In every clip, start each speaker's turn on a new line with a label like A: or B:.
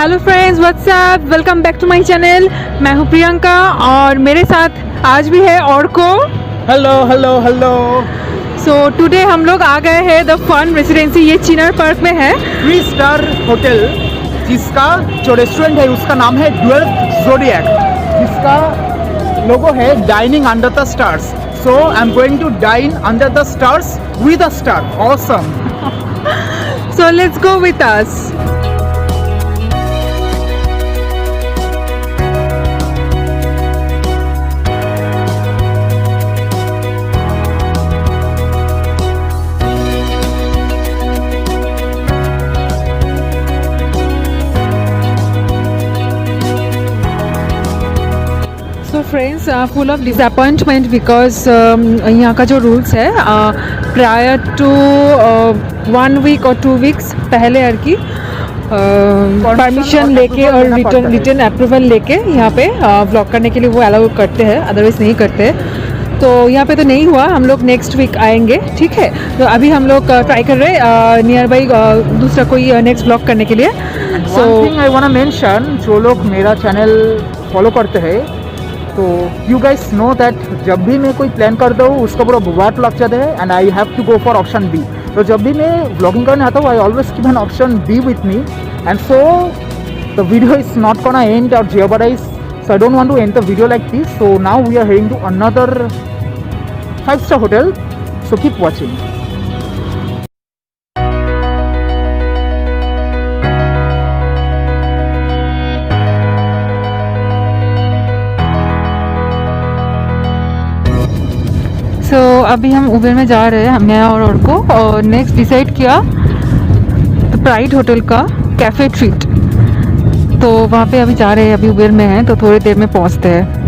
A: Hello friends, what's up, welcome back to my channel. मैं हूं प्रियंका और मेरे साथ आज भी है औरको।
B: Hello hello hello.
A: So today हम लोग आ गए हैं द फन रेसिडेंसी। ये चिनार पार्क में है।
B: 3 स्टार होटल जिसका जो रेस्टोरेंट है उसका नाम है 12th Zodiac, जिसका लोगो है dining under the stars. So I am going to dine under the stars with a star. Awesome.
A: So let's go with us. So friends, full of disappointment because यहाँ का जो rules है prior to 1 week और 2 weeks पहले यार की permission लेके और रिटर्न अप्रूवल लेके यहाँ पे व्लॉग करने के लिए वो अलाउ करते हैं, अदरवाइज नहीं करते। तो यहाँ पे तो नहीं हुआ, हम लोग नेक्स्ट वीक आएंगे, ठीक है। तो अभी हम लोग ट्राई कर रहे हैं नियर बाई दूसरा कोई नेक्स्ट व्लॉग करने के लिए।
B: सो आई वांट टू मेंशन, जो लोग मेरा चैनल फॉलो करते हैं तो यू गाइस नो दैट जब भी मैं कोई प्लान करता हूँ उसका पूरा बुवाट लग जाता है and I have to go for option B. तो जब भी मैं व्लॉगिंग करने आता हूँ I always keep an option B with me and so the video is not gonna end और jeopardize. So I don't want to end the video like this. So now we are heading to another 5-star hotel. So keep watching.
A: सो अभी हम Uber में जा रहे हैं, मैं और को, और नेक्स्ट डिसाइड किया प्राइड होटल का कैफ़े ट्रीट। तो वहाँ पे अभी जा रहे हैं, अभी उबेर में हैं तो थोड़ी देर में पहुँचते हैं।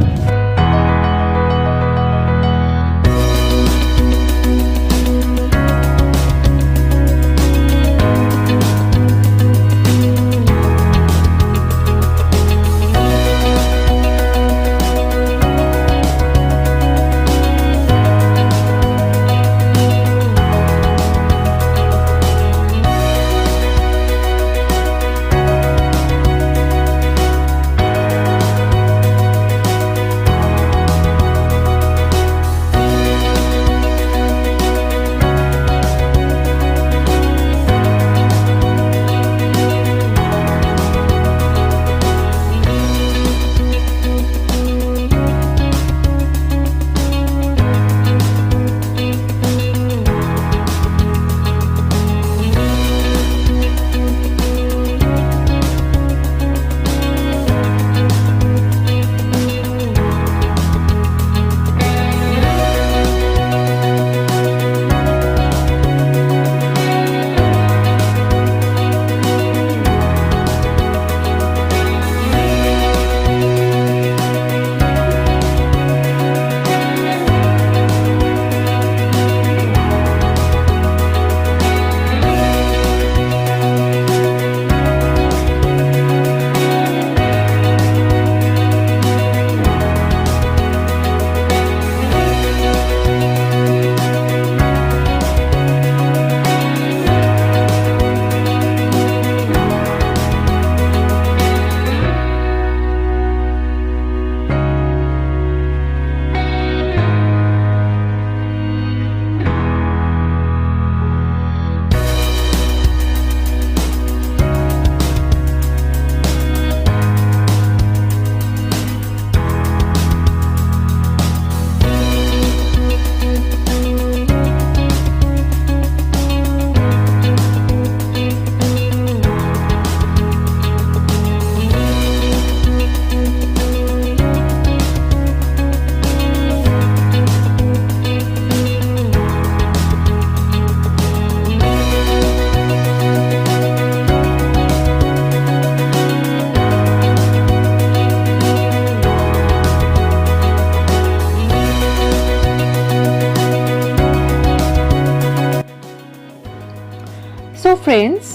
A: So friends,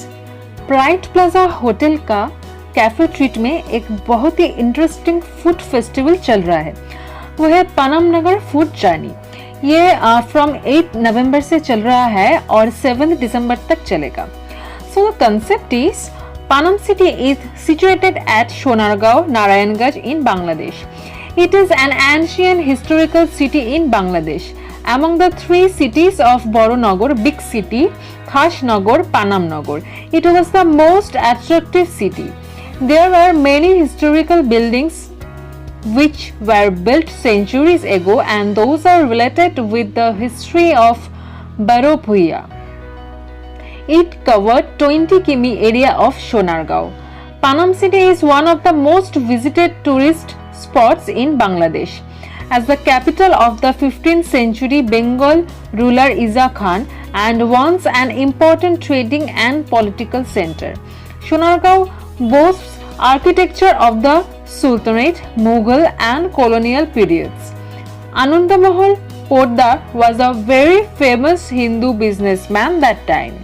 A: pride Plaza hotel का कैफे ट्रीट में एक बहुत ही इंटरेस्टिंग फूड फेस्टिवल चल रहा है। वो है पनम नगर फूड जर्नी। ये फ्रॉम 8 नवंबर से चल रहा है और 7 दिसंबर तक चलेगा। So the concept is Panam city is situated at Sonargaon, Narayanganj in Bangladesh. It is an ancient historical city in Bangladesh. Among the three cities of Boronagar, big city, Khasnagar, Panamnagar, it was the most attractive city. There are many historical buildings which were built centuries ago, and those are related with the history of Barophuia. It covered 20 km area of Sonargaon. Panam city is one of the most visited tourist spots in Bangladesh. As the capital of the 15th century Bengal ruler Isa Khan and once an important trading and political center, Sonargaon boasts architecture of the Sultanate, Mughal and colonial periods. Anandamahal Poddar was a very famous Hindu businessman that time.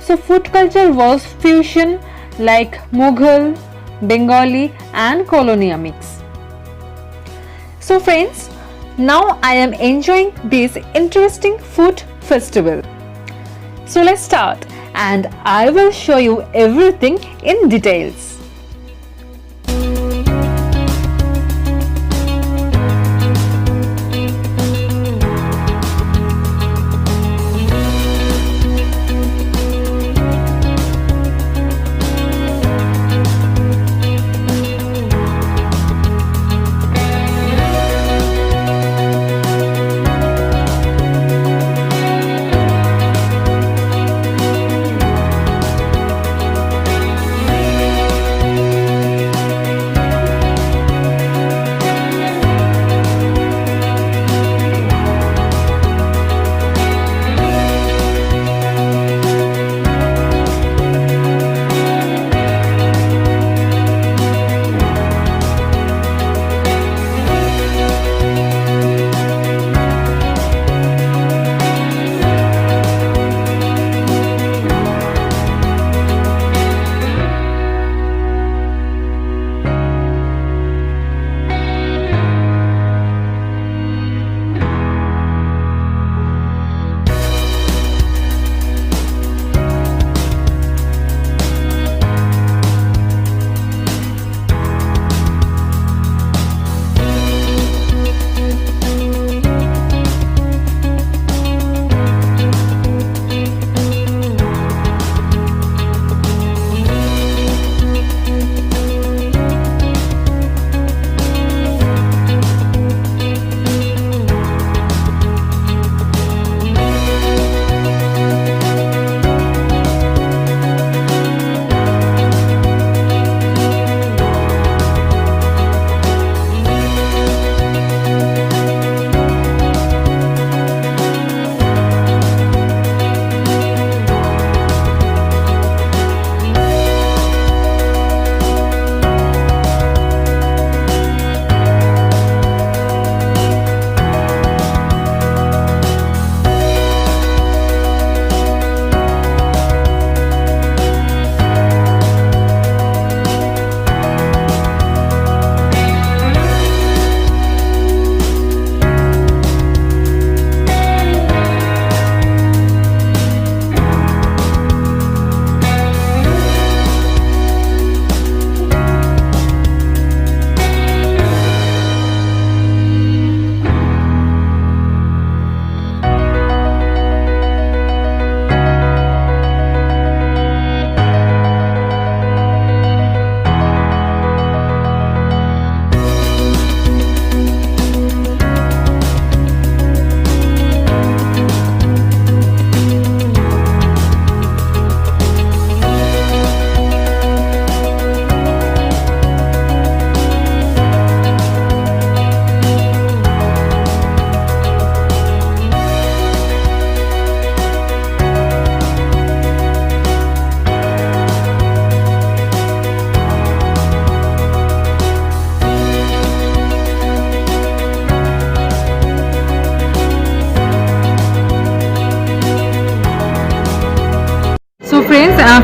A: So food culture was fusion like Mughal, Bengali and colonial mix. So friends, now I am enjoying this interesting food festival. So let's start and I will show you everything in details.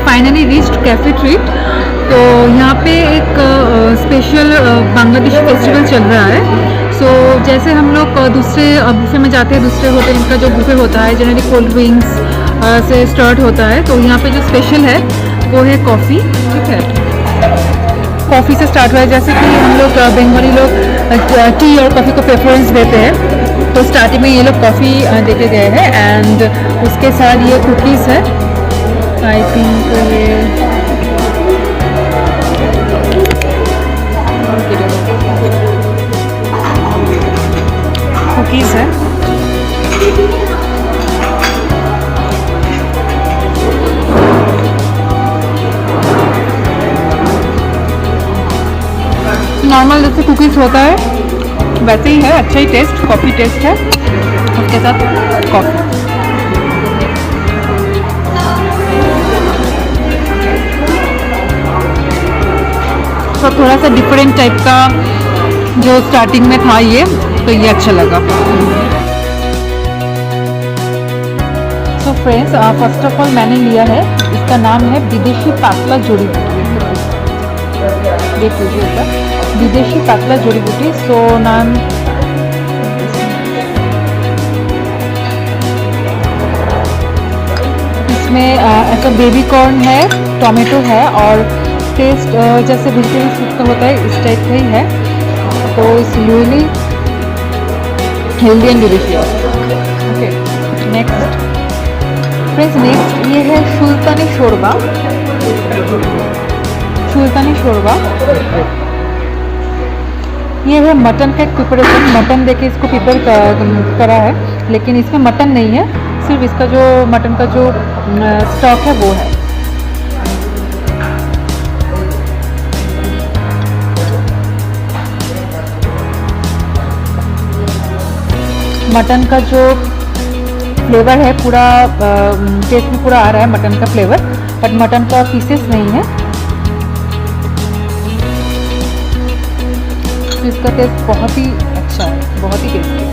A: Finally reached cafe treat. तो यहाँ पे एक special Bangladeshi festival चल रहा है। सो जैसे हम लोग दूसरे बुफे में जाते हैं, दूसरे होटल का जो बुफे होता है जनरली कोल्ड ड्रिंक्स से स्टार्ट होता है, तो यहाँ पे जो स्पेशल है वो है कॉफ़ी, ठीक है। कॉफ़ी से स्टार्ट हुआ है, जैसे कि हम लोग बंगाली लोग टी और कॉफ़ी को प्रेफरेंस देते हैं, तो स्टार्टिंग में ये लोग कॉफ़ी देते गए हैं एंड उसके साथ ये कुकीज़ है। आई थिंक ये कुकीज़ है। नॉर्मल जैसे कुकीज़ होता है वैसे ही है, अच्छा ही टेस्ट, कॉफ़ी टेस्ट है, उसके साथ कॉफ़ी। तो थोड़ा सा डिफरेंट टाइप का जो स्टार्टिंग में था ये, तो ये अच्छा लगा। So friends, first of all मैंने लिया है, इसका नाम है विदेशी पातला जड़ी बूटी। देख लीजिएगा, विदेशी पातला जड़ी बूटी। सो नाम इसमें ऐसा बेबी कॉर्न है, टोमेटो है और टेस्ट जैसे वेजिटेबल सूप का होता है इस टाइप का ही है। तो it's really healthy and delicious. Okay, next friends, next ये है सुल्तानी शोरबा। सुल्तानी शोरबा ये है मटन का एक प्रिपरेशन। मटन देके इसको प्रिपेयर करा है, लेकिन इसमें मटन नहीं है, सिर्फ इसका जो मटन का जो स्टॉक है वो है। मटन का जो फ्लेवर है पूरा टेस्ट में पूरा आ रहा है मटन का फ्लेवर, बट मटन का पीसेस नहीं है। तो इसका टेस्ट बहुत ही अच्छा है, बहुत ही टेस्टी।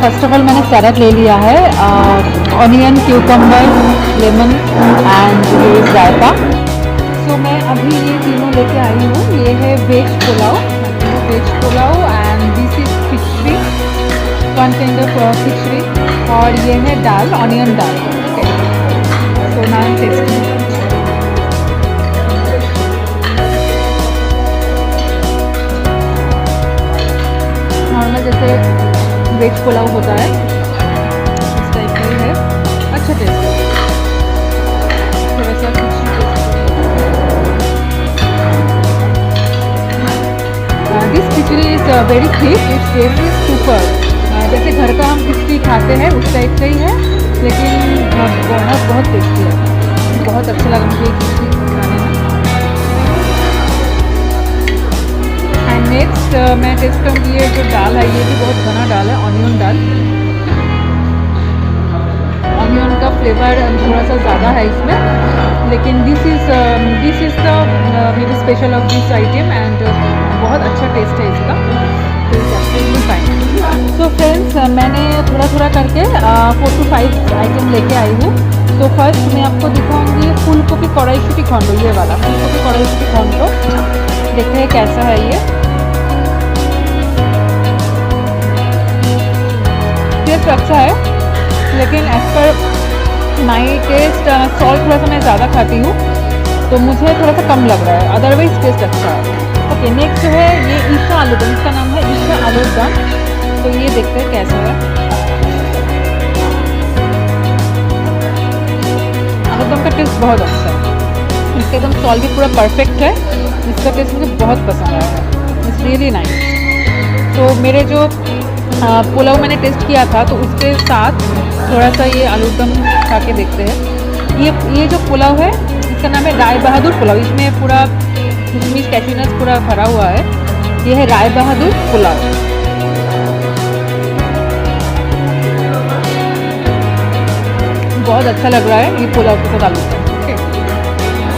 A: फर्स्ट ऑफ ऑल मैंने सैलड ले लिया है, ऑनियन, क्यूकम्बर, लेमन एंड ये रायता। सो मैं अभी ये तीनों लेके आई हूँ। ये है veg pulao, and this is khichdi, one kind of khichdi, और ये है दाल, onion dal. Okay, so now testing. Normal जैसे वेज पुलाव होता है इस टाइप का ही है, अच्छा टेस्ट है, थोड़ा सा खिचड़ी। This khichdi is very thick, its taste is super. जैसे घर का हम खिचड़ी खाते हैं उस टाइप का ही है, लेकिन बहुत टेस्टी है, बहुत अच्छा लगा मुझे खिचड़ी खाने में। एंड नेक्स्ट मैं टेस्ट करूँगी ये जो दाल है, ये भी बहुत घना दाल है, ऑनियन दाल। ऑनियन का फ्लेवर थोड़ा सा ज़्यादा है इसमें, लेकिन दिस इज़ द मेरी special of this item and बहुत अच्छा टेस्ट है इसका, तो it's absolutely fine. So friends, मैंने थोड़ा करके 4 to 5 आइटम लेके आई हूँ। तो फर्स्ट मैं आपको दिखाऊंगी फूलगोभी कड़ाईशुटी खंडो, ये वाला फूलगोभी कड़ाईशुटी खंडो। देखते हैं कैसा है ये। टेस्ट अच्छा है, लेकिन एज पर माई टेस्ट सॉल्ट थोड़ा सा मैं ज़्यादा खाती हूँ, तो मुझे थोड़ा सा कम लग रहा है, अदरवाइज टेस्ट अच्छा है। ओके, नेक्स्ट जो है ये ईशा आलूदम, इसका नाम है ईशा आलूदम। तो ये देखते हैं कैसा है। आलूदम का टेस्ट बहुत अच्छा है, इसका एकदम सॉल्ट भी पूरा परफेक्ट है, इसका टेस्ट मुझे बहुत पसंद आया है, इट्स रियली नाइस। तो मेरे जो पुलाव मैंने टेस्ट किया था, तो उसके साथ थोड़ा सा ये आलूदम खा के देखते हैं। ये जो पुलाव है इसका नाम है राय बहादुर पुलाव, इसमें पूरा किशमिश कैशनट्स पूरा भरा हुआ है। ये है राय बहादुर पुलाव। बहुत अच्छा लग रहा है ये पुलाव के साथ आलूदम।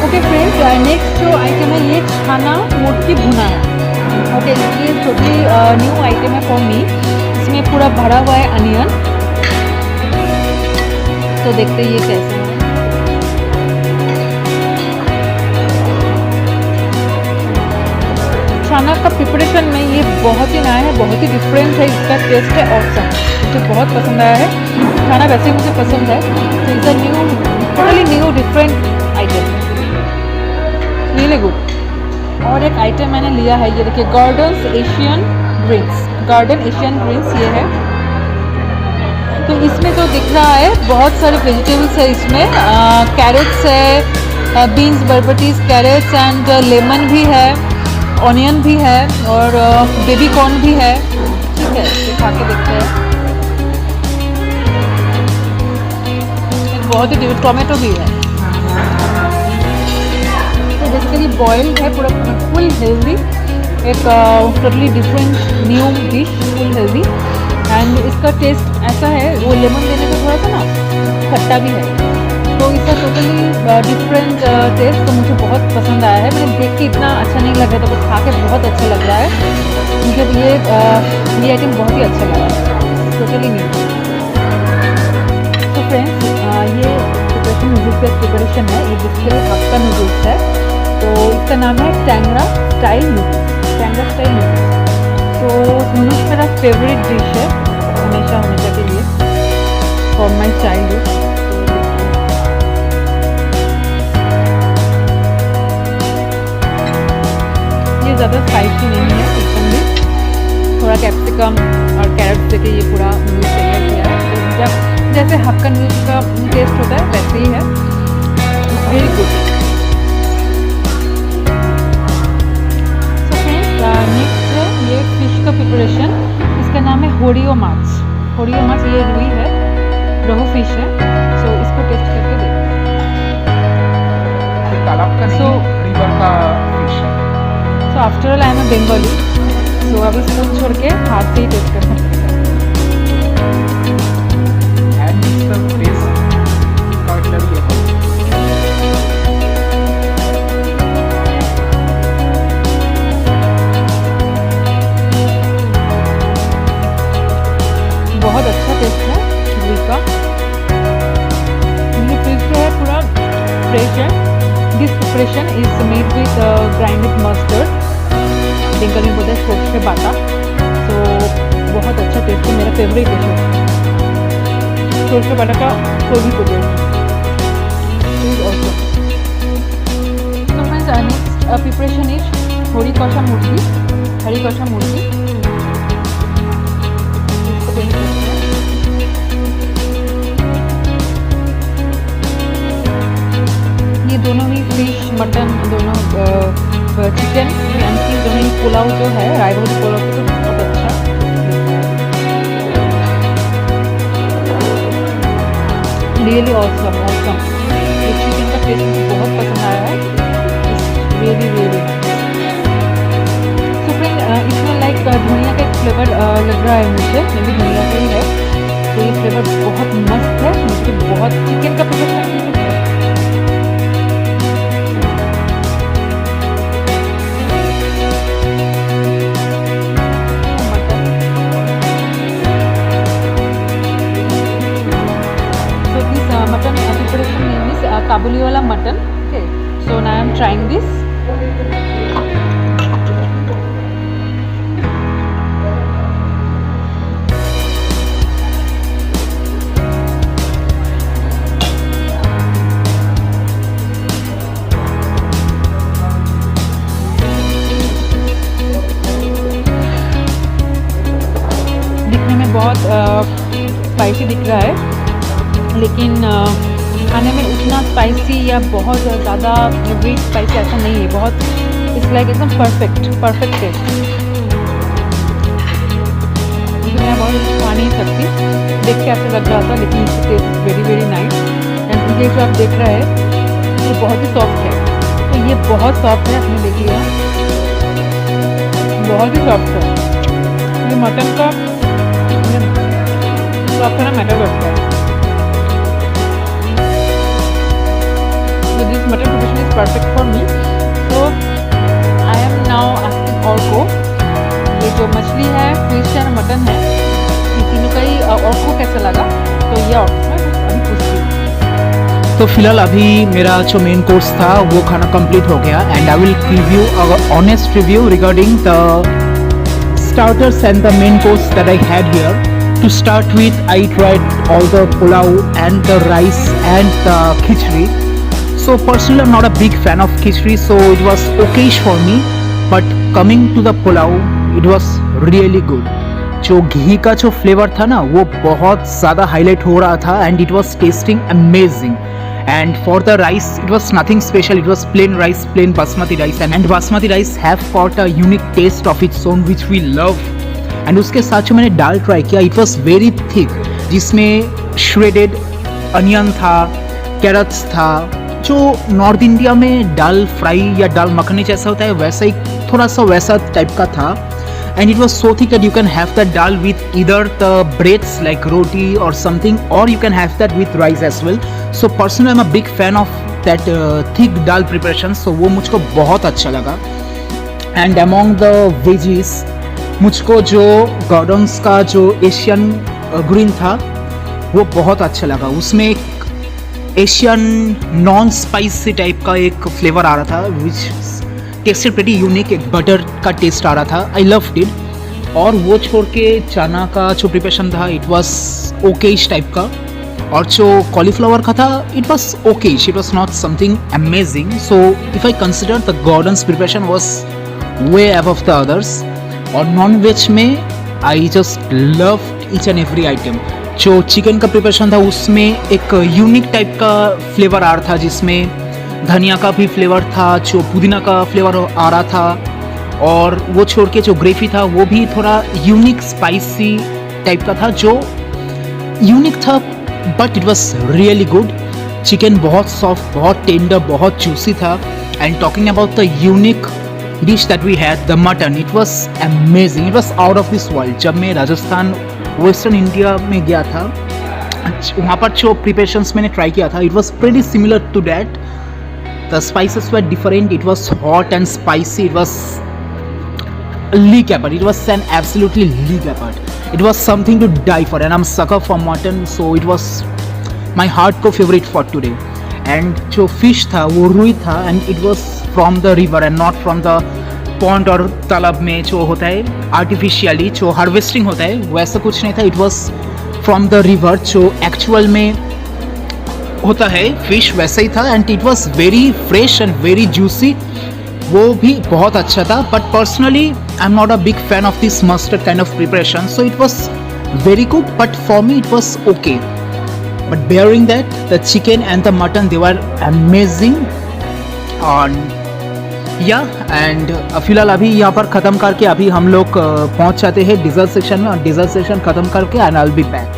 A: ओके फ्रेंड्स, नेक्स्ट जो आइटम है ये छाना मोटकी भुना है। ओके, ये टोटली न्यू आइटम है फॉर मी। इसमें पूरा भरा हुआ है अनियन, तो देखते हैं ये कैसा है। छाना का प्रिपरेशन में ये बहुत ही नया है, बहुत ही डिफरेंट है, इसका टेस्ट है ऑसम, मुझे बहुत पसंद आया है। खाना वैसे मुझे पसंद है, तो it's a new, totally new different item, really good. और एक आइटम मैंने लिया है, ये देखिए गार्डन एशियन ग्रीन्स ये है। तो इसमें तो दिख रहा है बहुत सारे वेजिटेबल्स है इसमें, कैरेट्स है, बीन्स, बरबटीज, कैरेट्स एंड लेमन भी है, ऑनियन भी है और बेबी कॉर्न भी है। ठीक है, तो खा के देखते हैं। बहुत ही टोमेटो भी है। तो बेसिकली बॉइल्ड है पूरा, फुल हेल्दी, एक totally different new dish, full healthy. And इसका टेस्ट ऐसा है, वो लेमन देने का थोड़ा सा ना खट्टा भी है, तो इसका टोटली डिफरेंट टेस्ट तो मुझे बहुत पसंद आया है। मैंने देख के इतना अच्छा नहीं लग रहा था, बट खा के बहुत अच्छा लग रहा है मुझे। ये आइटम बहुत ही अच्छा लगा, टोटली न्यू। तो फ्रेंड्स, ये प्रिपरेशन नूडल्स का प्रिपरेशन है, ये बेसिकली हक्का नूडल्स है। तो इसका नाम है टैंगरा स्टाइल नूडल्स। तो नूडल्स मेरा फेवरेट डिश है हमेशा के लिए, फॉर माई चाइल्डहुड। ये ज़्यादा स्पाइसी नहीं है एकदम भी, थोड़ा कैप्सिकम और कैरेट्स देके ये पूरा नूडल्स तैयार किया है। तो जब जैसे हक्का नूडल्स का टेस्ट होता है वैसे ही है, वेरी गुड। नेक्स्ट है ये फिश का प्रिपरेशन, इसका नाम है होरियो माछ। ये रुई है, रोहू फिश है। सो इसको टेस्ट करके देखते हैं।
B: तालाब का रिवर का फिश है।
A: So after all I am a Bengali, so अभी स्पून छोड़ के हाथ से ही टेस्ट करना पड़ेगा। बहुत अच्छा टेस्ट है रुई का। ये फिश जो है पूरा फ्रेश है। This preparation is made with grinded mustard, Bengali में बोलते हैं सोर्से बाटा। तो बहुत अच्छा टेस्ट है, मेरा फेवरेट डिश है सोर्से बाटा का कोई भी प्रिपरेशन। तो फ्रेंड्स, नेक्स्ट प्रिपरेशन इज हरी कषा मुर्गी। ये दोनों ही फिश, मटन, दोनों चिकन एंड फिश, दोनों ही पुलाव जो है रायगढ़ पुलाव तो बहुत अच्छा। Really awesome. ये चिकन का टेस्ट मुझे बहुत पसंद आया है, रियली। तो फ्रेंड, इसमें लाइक धनिया का एक फ्लेवर लग रहा है मुझे, मे भी धनिया का ही है। तो ये फ्लेवर बहुत मस्त है, मुझे बहुत चिकन का पसंद है। मटन प्रिपरेशन नेम इज काबुली वाला mutton. Okay, so now I am trying this. दिखने में बहुत स्पाइसी दिख रहा है, लेकिन खाने में उतना स्पाइसी या बहुत ज़्यादा वीट स्पाइसी ऐसा नहीं है। बहुत इट्स लाइक एकदम परफेक्ट टेस्ट। मैं बहुत खा नहीं सकती, देख के ऐसा लग रहा था, लेकिन इसका टेस्ट वेरी नाइस। एंड ये जो आप देख रहे हैं ये बहुत ही सॉफ्ट है। तो ये बहुत सॉफ्ट है, आपने देख लिया, बहुत ही सॉफ्ट है। ये मटन का सॉफ्ट होना मैटर करता है। So this mutton preparation is perfect for me. So I am now asking Orko, ये जो मछली है, फिश है, मटन है, ये तीनों का ही Orko कैसा लगा? तो ये Orko मैं अभी पूछती हूँ।
B: तो फिलहाल अभी मेरा जो मेन कोर्स था वो खाना कंप्लीट हो गया, and I will give you a honest review regarding the starters and the main course that I had here. To start with, I tried all the pulao and the rice and the khichdi. So personally, I'm not a big fan of khichdi, so it was okayish for me. But coming to the pulao, it was really good. जो घी का जो flavour था ना वो बहुत ज़्यादा highlight हो रहा था and it was testing amazing. And for the rice, it was nothing special. It was plain rice, plain basmati rice, and basmati rice have got a unique taste of its own, which we love. And उसके साथ जो मैंने दाल try किया, it was very thick, जिसमें shredded onion था, carrots था. जो north India में दाल फ्राई या दाल मखनी जैसा होता है वैसा ही थोड़ा सा वैसा टाइप का था. And it was so thick that you can have that dal with either the breads like roti or something, or you can have that with rice as well. So personally I'm a big fan of that thick dal preparation, so वो मुझको बहुत अच्छा लगा. And among the veggies मुझको जो Gordon's का जो Asian green था वो बहुत अच्छा लगा. उसमें एक एशियन नॉन स्पाइसी टाइप का एक फ्लेवर आ रहा था विच टेस्टेड प्रेटी यूनिक. एक बटर का टेस्ट आ रहा था. I loved it. और वो छोड़ के चना का जो प्रिपरेशन था इट वाज ओकेश टाइप का, और जो कॉलीफ्लावर का था it was Okesh. It was not something amazing. So if I consider the Gordon's preparation was way above the others. और नॉन वेज में I just loved each and every item. जो chicken का preparation था उसमें एक unique type का flavour आ रहा था, जिसमें धनिया का भी फ्लेवर था, जो पुदीना का फ्लेवर आ रहा था. और वो छोड़ के जो ग्रेवी था वो भी थोड़ा यूनिक स्पाइसी टाइप का था, जो यूनिक था but it was really good. Chicken बहुत सॉफ्ट, बहुत टेंडर, बहुत जूसी था. And talking about the unique dish that we had, the mutton, it was amazing. It was out of this world. जब मैं राजस्थान वेस्टर्न इंडिया में गया था वहाँ पर जो प्रिपरेशंस मैंने ट्राई किया था it was pretty similar to that. The spices were different. It was hot and spicy. It was leek apart. It was an absolutely leek apart. It was something to die for, and I'm sucker for mutton, so it was my hardcore favorite for today. And जो fish था वो रुई था, and it was from the river and not from the pond और तालाब में जो होता है artificially जो harvesting होता है वैसा कुछ नहीं था. It was from the river जो actual में होता है फिश वैसा ही था. And it was very fresh and very juicy. वो भी बहुत अच्छा था. But personally I am not a big fan of this mustard kind of preparation, so it was very good but for me it was okay. But bearing that the chicken and the mutton they were amazing. या and फिलहाल अभी यहाँ पर ख़त्म करके अभी हम लोग पहुँच जाते हैं डिज़र्ट सेक्शन में, और डिज़र्ट सेक्शन ख़त्म करके and I will be back.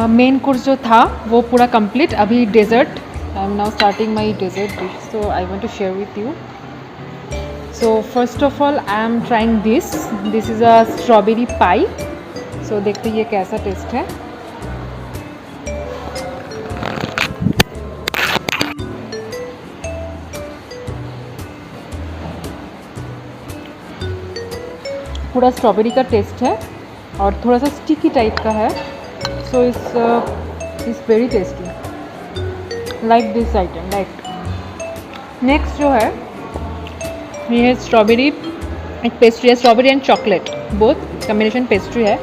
A: Main course जो था वो पूरा कंप्लीट. अभी dessert, I am now starting my dessert dish, so I want to share with you. So first of all I am trying this is a strawberry pie. So देखते ये कैसा test है. पूरा स्ट्रॉबेरी का test है और थोड़ा सा स्टिकी टाइप का है. So it's very tasty, like this item. Like next जो है ये है स्ट्रॉबेरी, एक पेस्ट्री है, strawberry and chocolate both combination pastry है.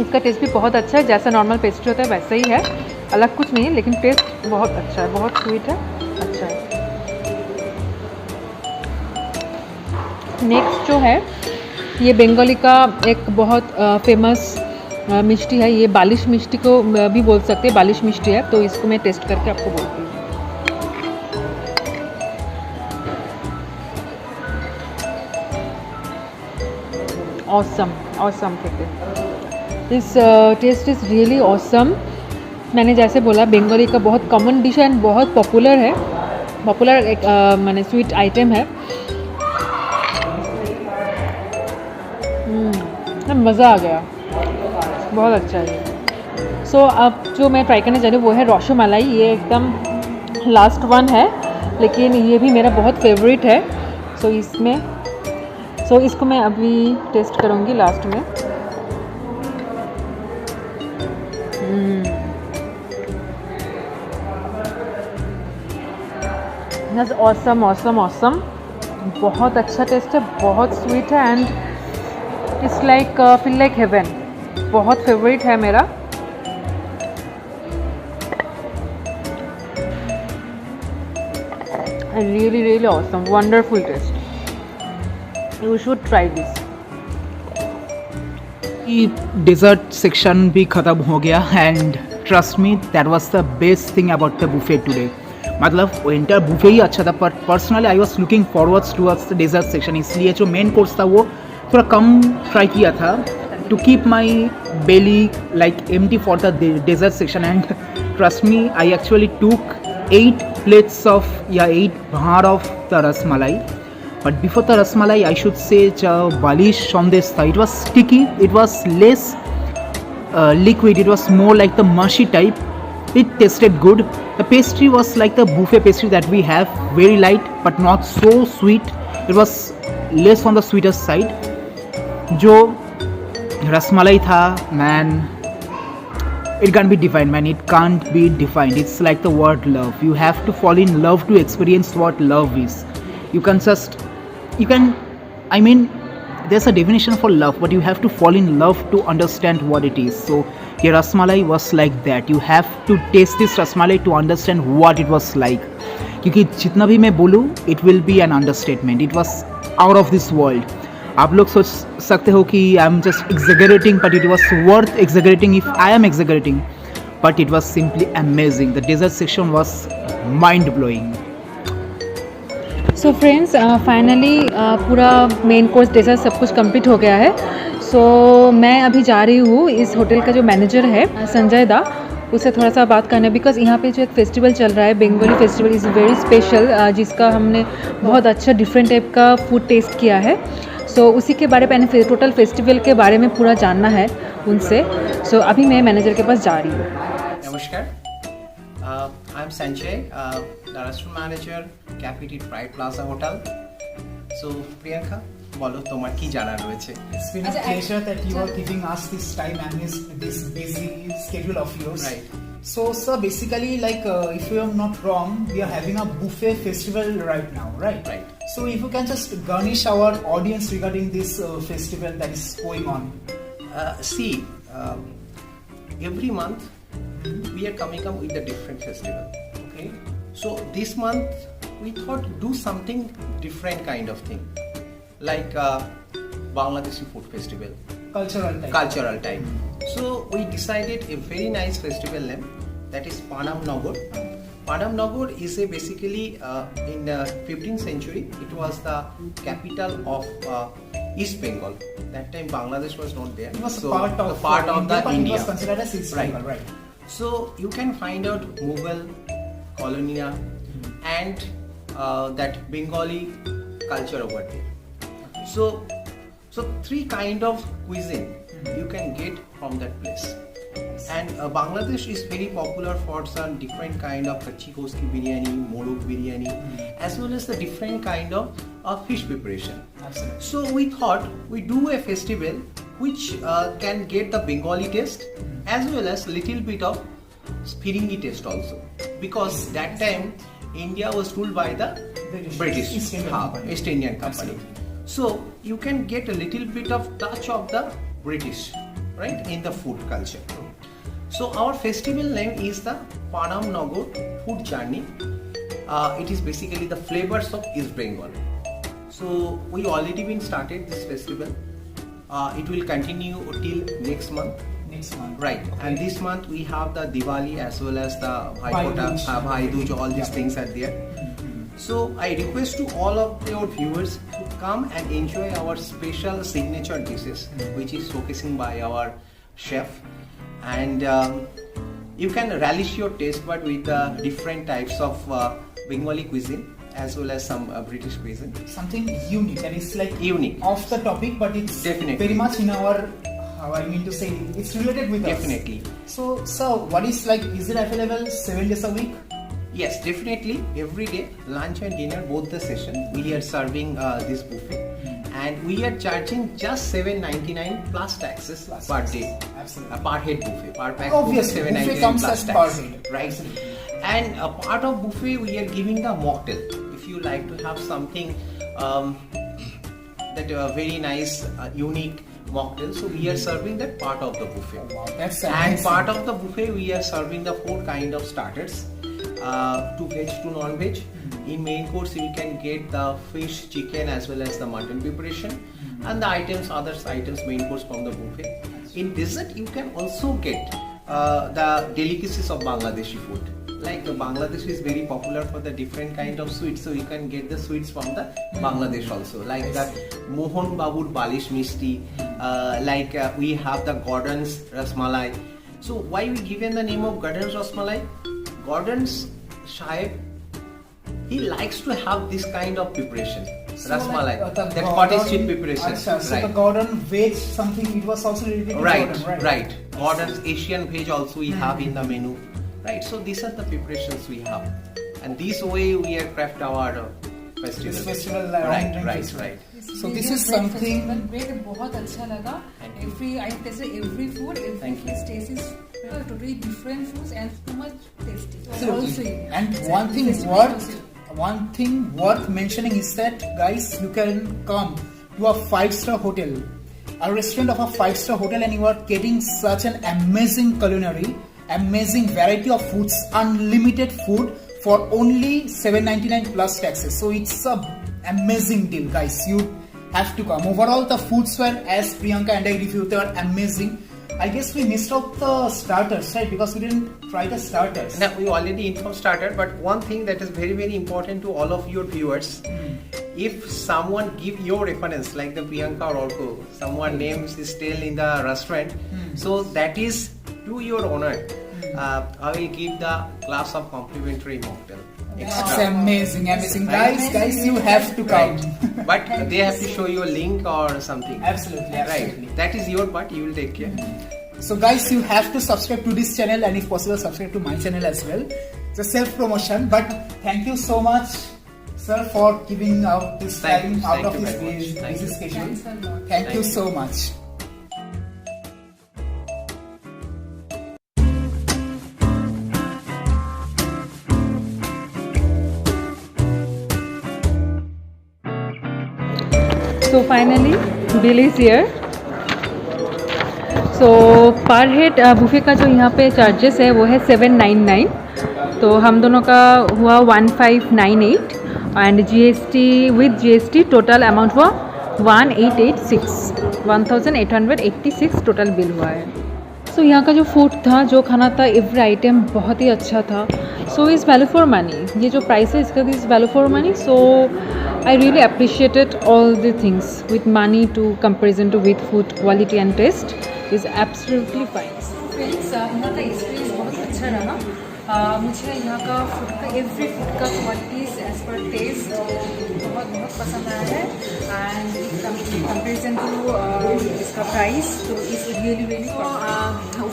A: इसका टेस्ट भी बहुत अच्छा है, जैसा नॉर्मल पेस्ट्री होता है वैसा ही है, अलग कुछ नहीं है, लेकिन टेस्ट बहुत अच्छा है, बहुत स्वीट है, अच्छा है। नेक्स्ट जो है ये बंगाली का एक बहुत फेमस मिष्टी है, ये बालिश मिष्टी को भी बोल सकते हैं, बालिश मिष्टी है, तो इसको मैं टेस्ट करके आपको बोलती हूँ। ऑसम ऑसम कहते हैं, this taste is really awesome. मैंने जैसे बोला बंगाली का बहुत कॉमन डिश है एंड बहुत पॉपुलर है, पॉपुलर एक मैंने स्वीट आइटम है। मज़ा आ गया, बहुत अच्छा है। सो अब जो मैं ट्राई करने जा रही हूँ वो है रसमलाई, ये एकदम लास्ट वन है, लेकिन ये भी मेरा बहुत फेवरेट है। सो इसको मैं अभी टेस्ट करूँगी लास्ट में। ऑसम ऑसम ऑसम, बहुत अच्छा टेस्ट है, बहुत स्वीट है and it's like feel like heaven, बहुत फेवरेट है मेरा। Really really awesome, wonderful taste, you should try this.
B: Dessert section भी ख़त्म हो गया and trust me that was the best thing about the buffet today. मतलब winter buffet ही अच्छा था, पर personally I was looking forwards towards the dessert section, इसलिए जो मेन कोर्स था वो थोड़ा कम ट्राई किया था to keep my belly like empty for the dessert section. And trust me I actually took 8 plates of 8 bhar of the rasmalai. But before the rasmalai, I should say Balish Shondesta. It was sticky. It was less liquid. It was more like the mushy type. It tasted good. The pastry was like the buffet pastry that we have, very light but not so sweet. It was less on the sweeter side. जो rasmalai था, man, it can't be defined, man. It can't be defined. It's like the word love. You have to fall in love to experience what love is. I mean, there's a definition for love, but you have to fall in love to understand what it is. So, your rasmalai was like that. You have to taste this rasmalai to understand what it was like. क्योंकि जितना भी मैं बोलूँ, it will be an understatement. It was out of this world. आप लोग सोच सकते हो कि I am just exaggerating, but it was worth exaggerating if I am exaggerating, but it was simply amazing. The dessert section was mind blowing.
A: So friends, finally पूरा main course dessert सब कुछ complete हो गया है। सो मैं अभी जा रही हूँ इस होटल का जो मैनेजर है संजय दा, उससे थोड़ा सा बात करना, बिकॉज यहाँ पे जो एक फेस्टिवल चल रहा है, Bengali festival is very special, जिसका हमने बहुत अच्छा डिफरेंट टाइप का फूड टेस्ट किया है। सो उसी के बारे में, टोटल फेस्टिवल के बारे में पूरा जानना है उनसे। सो अभी मैं मैनेजर के पास जा रही हूँ।
C: नमस्कार, I am Sanjay, the restaurant manager कैपिटी Pride Plaza Hotel. So Priyanka, বলো তোমার কি জানা রয়েছে?
B: It's been a pleasure that you are giving us this time and this busy schedule of yours.
C: Right.
B: So sir, basically like if I am not wrong, we are having a buffet festival right now, right?
C: Right.
B: So if you can just garnish our audience regarding this festival that is going on.
C: See, every month we are coming up with a different festival. Okay. So this month we thought do something different kind of thing. Like Bangladeshi food festival, cultural type. So we decided a very nice festival name, that is Panam Nagar. Panam Nagar is basically in the 15th century it was the capital of East Bengal. That time Bangladesh was not there.
B: It was
C: so
B: part of
C: the India.
B: It was considered as East Bengal, right?
C: So you can find out Mughal, colonial and that Bengali culture over there. So 3 kind of cuisine you can get from that place. And Bangladesh is very popular for some different kind of Kachikoski biryani, Morok biryani, as well as the different kind of fish preparation.
B: Absolutely.
C: So we thought we do a festival which can get the Bengali taste as well as little bit of Firingi taste also, because that time India was ruled by the British
B: East Indian Company.
C: So you can get a little bit of touch of the British right, in the food culture. So our festival name is the Panam Nagar Food Journey. It is basically the flavors of East Bengal. So we already been started this festival. It will continue till next month.
B: Next month.
C: Right.
B: Okay.
C: And this month we have the Diwali as well as the Bhai Dooj, all these things are there. So I request to all of your viewers to come and enjoy our special signature dishes, which is showcasing by our chef, and you can relish your taste bud with different types of Bengali cuisine as well as some British cuisine.
B: Something unique, and it's like
C: Unique.
B: off the topic, but it's
C: Definitely.
B: very much in our. I mean to say, it's related with us.
C: Definitely.
B: So, what is like? Is it available 7 days a week?
C: Yes, definitely. Every day, lunch and dinner, both the session, we are serving this buffet, and we are charging just $7.99 plus taxes per day.
B: Absolutely.
C: A per head buffet. Per pack
B: Obviously,
C: buffet,
B: buffet
C: $7.99
B: comes
C: plus
B: as
C: tax.
B: per head.
C: Right.
B: Absolutely.
C: And a part of buffet, we are giving the mocktail. If you like to have something that very nice, unique mocktail, so we are serving that part of the buffet.
B: Wow, that's
C: And
B: amazing.
C: part of the buffet, we are serving the 4 kind of starters, to veg to non-veg. In main course, you can get the fish, chicken as well as the mutton preparation, and the other items main course from the buffet. In dessert, you can also get the delicacies of Bangladeshi food. Like Bangladesh is very popular for the different kind of sweets, so you can get the sweets from the Bangladesh also, like that Mohon Babur Balish Mishti, we have the Gordon's Rasmalai. So why we given the name of Gordon's Rasmalai? Gordon's Sahib, he likes to have this kind of preparation, Rasmalai, that cottage cheese preparation.
B: Achha, so the
C: Right.
B: Gordon veg something, it was also related to
C: Right,
B: Gordon,
C: right. Gordon's Asian veg also we have in the menu. Right, so these are the preparations we have, and this way we are craft our festival.
B: This festival,
C: right.
B: So this is something.
A: Bread बहुत अच्छा लगा. I tasted every food. Every
C: Thank you.
A: food taste is totally different foods and too much tasty.
B: Absolutely.
A: Also,
B: And
A: it's
B: one
A: a
B: thing
A: festival
B: worth
A: also.
B: one thing worth mentioning is that, guys, you can come to a 5-star hotel, a restaurant of a 5-star hotel, and you are getting such an amazing culinary, amazing variety of foods, unlimited food for only $7.99 plus taxes. So it's a amazing deal, guys. You have to come. Overall, the foods were, as Priyanka and I reviewed, they were amazing. I guess we missed out the starters, right? Because we didn't try the starters.
C: Now we already informed starter, but one thing that is very very important to all of your viewers, if someone give your reference like the Priyanka or Orko, someone names is still in the restaurant, so that is to your honor. I will give the glass of complimentary mocktail.
B: It's amazing. Guys, you have to come.
C: Right. But they have to show you a link or something.
B: Absolutely.
C: Right. That is your part. You will take care.
B: So guys, you have to subscribe to this channel, and if possible subscribe to my channel as well. It's a self promotion, but thank you so much, sir, for giving out this time out of this busy schedule.
A: Thanks a lot.
B: Thank you so much.
A: So finally, bill is here. So पर head buffet का जो यहाँ पे charges है वो है 799. तो हम दोनों का हुआ 1598 and GST with GST total amount हुआ 1886 टोटल बिल हुआ है. सो यहाँ का जो फूड था, जो खाना था, एवरी आइटम बहुत ही अच्छा था. So is value for money. ये जो प्राइस है इसका is value for money. So I really appreciated all the things with money to comparison to with food quality and taste is absolutely fine. Friends, यहाँ का experience बहुत अच्छा रहा. मुझे यहाँ का फूड का एवरी फूड का क्वालिटीज एज पर टेस्ट बहुत पसंद आया है एंड कंपेरिजन टू इसका प्राइस तो इस रियली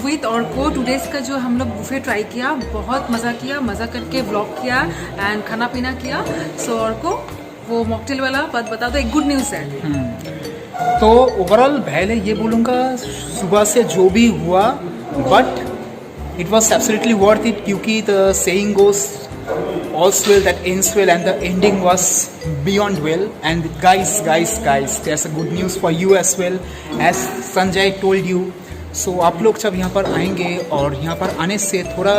A: विद ऑर्को टूडेज का जो हम लोग बुफे ट्राई किया, बहुत मज़ा किया, मज़ा करके व्लॉग किया एंड खाना पीना किया. सो ऑर्को वो मॉकटेल वाला बात बता दो, एक गुड न्यूज़ है.
B: तो ओवरऑल पहले ये बोलूँगा, सुबह से जो भी हुआ, but it was absolutely worth it, क्योंकि the saying goes all's well that ends well, and the ending was beyond well. And guys, there's a good news for you as well. As Sanjay told you, सो आप लोग जब यहाँ पर आएंगे और यहाँ पर आने से थोड़ा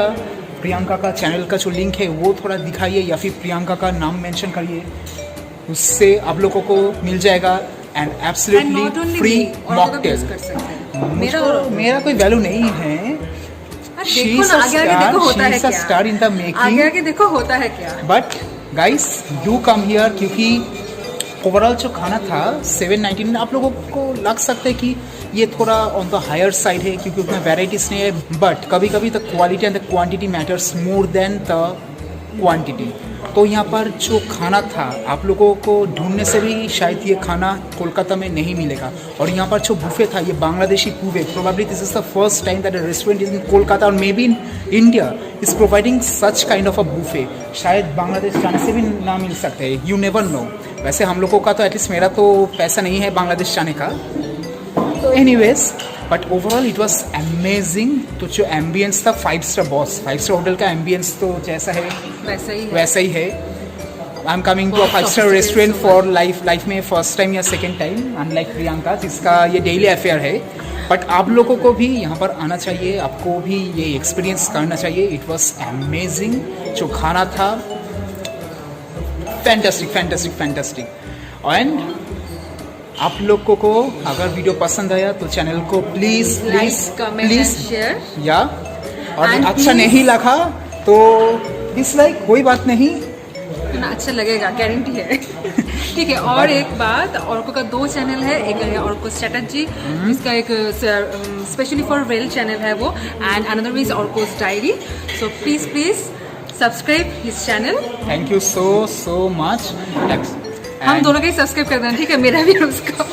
B: प्रियंका का चैनल का जो लिंक है वो थोड़ा दिखाइए या फिर प्रियंका का नाम मेंशन करिए, उससे आप लोगों को मिल जाएगा एंड एब्सोल्युटली फ्री मॉकटेल। मेरा कोई वैल्यू नहीं है,
A: देखो ना, आगे आगे देखो होता है क्या,
B: स्टार इन द मेकिंग,
A: आगे आगे देखो होता है क्या।
B: But guys do come here, क्योंकि ओवरऑल जो खाना था 799, आप लोगों को लग सकता है कि ये थोड़ा ऑन द हायर साइड है क्योंकि उतना वेराइटीज नहीं है, बट कभी कभी the quality and the quantity matters more than the quantity. तो यहाँ पर जो खाना था आप लोगों को ढूंढने से भी शायद ये खाना कोलकाता में नहीं मिलेगा। और यहाँ पर जो बुफे था ये Bangladeshi buffet, probably this is the first time that a restaurant is in Kolkata और maybe in India is providing such kind of a buffet. शायद बांग्लादेश जाने से भी ना मिल सकते हैं, यू नेवर नो। वैसे हम लोगों का तो एटलीस्ट मेरा तो पैसा नहीं है बांग्लादेश जाने का, तो anyways but overall it was amazing. तो जो एम्बियंस था 5 स्टार बॉस, 5 स्टार होटल का एम्बियंस तो जैसा है वैसा ही है। I am coming to a 5 star restaurant for life में फर्स्ट टाइम या सेकेंड टाइम, अनलाइक प्रियंका जिसका ये डेली अफेयर है। बट आप लोगों को भी यहाँ पर आना चाहिए, आपको भी ये एक्सपीरियंस करना चाहिए। इट वॉज अमेजिंग, जो खाना था फैंटास्टिक। एंड आप लोगों को अगर वीडियो पसंद आया तो चैनल को प्लीज
A: शेयर
B: या, और अच्छा नहीं लगा तो डिसलाइक, कोई बात नहीं,
A: ना अच्छा लगेगा, गारंटी है। ठीक है। और एक बात, ऑर्को का 2 चैनल है, एक है ऑर्को स्ट्रेटजी जिसका एक स्पेशली फॉर रेल चैनल है वो, एंड अनदर इज ऑर्कोस diary. So please subscribe his channel.
B: Thank you so much.
A: हम दोनों का ही सब्सक्राइब कर देना, ठीक है, मेरा भी उसका।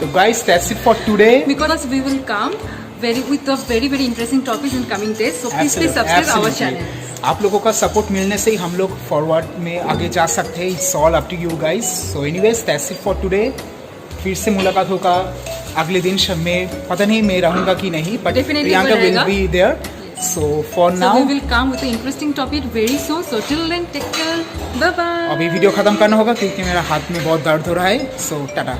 B: तो guys that's it for today,
A: because we will come with a very interesting topics in coming days, so please subscribe our channel।
B: आप लोगों का सपोर्ट मिलने से ही हम लोग फॉरवर्ड में आगे जा सकते हैं। It's all up to you guys. So anyways that's it for today. फिर से मुलाकात होगा अगले दिन, में पता नहीं मैं रहूंगा कि नहीं, but Priyanka will be there. So for now
A: we will come with an interesting topic very soon, so till then take care, bye bye।
B: अभी वीडियो खत्म करना होगा क्योंकि मेरा हाथ में बहुत दर्द हो रहा है। सो टाटा।